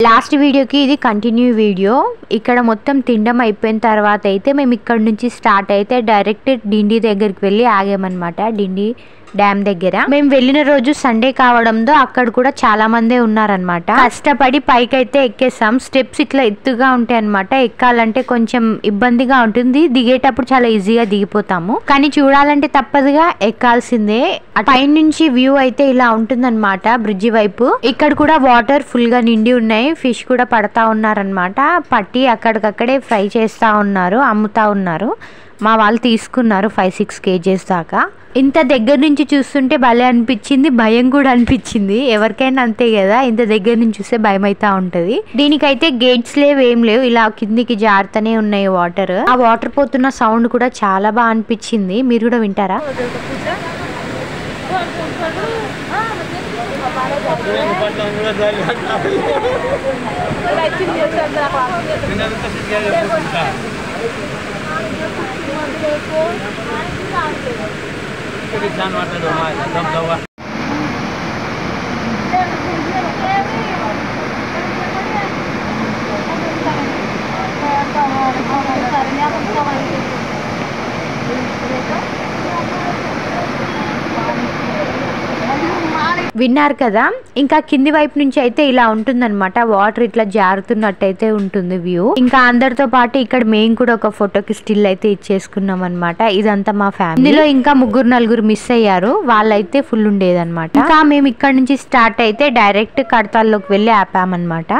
Last వీడియోకి ఇది continue video. ఇక్కడ మొత్తం తినడం అయిపోయిన తర్వాత అయితే మేము ఇక్కడ నుంచి స్టార్ట్ అయితే డైరెక్ట్ డిండి దగ్గరికి వెళ్ళి ఆగామన్నమాట. డిండి డ్యామ్ దగ్గర మేము వెళ్ళిన రోజు సండే కావడంతో అక్కడ కూడా చాలా మందే ఉన్నారనమాట. కష్టపడి పైకి అయితే ఎక్కేసాం. స్టెప్స్ ఇట్లా ఎత్తుగా ఉంటాయి అనమాట. ఎక్కాలంటే కొంచెం ఇబ్బందిగా ఉంటుంది, దిగేటప్పుడు చాలా ఈజీగా దిగిపోతాము. కానీ చూడాలంటే తప్పదుగా ఎక్కాల్సిందే. పైనుంచి వ్యూ అయితే ఇలా ఉంటుందన్నమాట బ్రిడ్జి వైపు. ఇక్కడ కూడా వాటర్ ఫుల్ గా నిండి ఉన్నాయి. ఫిష్ కూడా పడతా ఉన్నారనమాట. పట్టి అక్కడికక్కడే ఫ్రై చేస్తా ఉన్నారు, అమ్ముతా ఉన్నారు. మా వాళ్ళు తీసుకున్నారు 5-6 kgs దాకా. ఇంత దగ్గర నుంచి చూస్తుంటే భలే అనిపించింది, భయం కూడా అనిపించింది. ఎవరికైనా అంతే కదా, ఇంత దగ్గర నుంచి చూస్తే భయం అవుతా ఉంటది. దీనికైతే గేట్స్ లేవు, ఏం లేవు, ఇలా కిందికి జారుతూనే ఉన్నాయి వాటర్. ఆ వాటర్ పోతున్న సౌండ్ కూడా చాలా బాగా అనిపించింది. మీరు కూడా వింటారా? విన్నారు కదా. ఇంకా కింది వైపు నుంచి అయితే ఇలా ఉంటుందన్నమాట. వాటర్ ఇట్లా జారుతున్నట్టయితే ఉంటుంది వ్యూ. ఇంకా అందరితో పాటు ఇక్కడ మేము కూడా ఒక ఫోటోకి స్టిల్ అయితే ఇచ్చేసుకున్నాం అనమాట. ఇదంతా మా ఫ్యామిలీ. ఇందులో ఇంకా 3-4 మిస్ అయ్యారు, వాళ్ళైతే ఫుల్ ఉండేదన్నమాట. ఇంకా మేము ఇక్కడ నుంచి స్టార్ట్ అయితే డైరెక్ట్ కడతాల్లోకి వెళ్ళి ఆపామన్నమాట.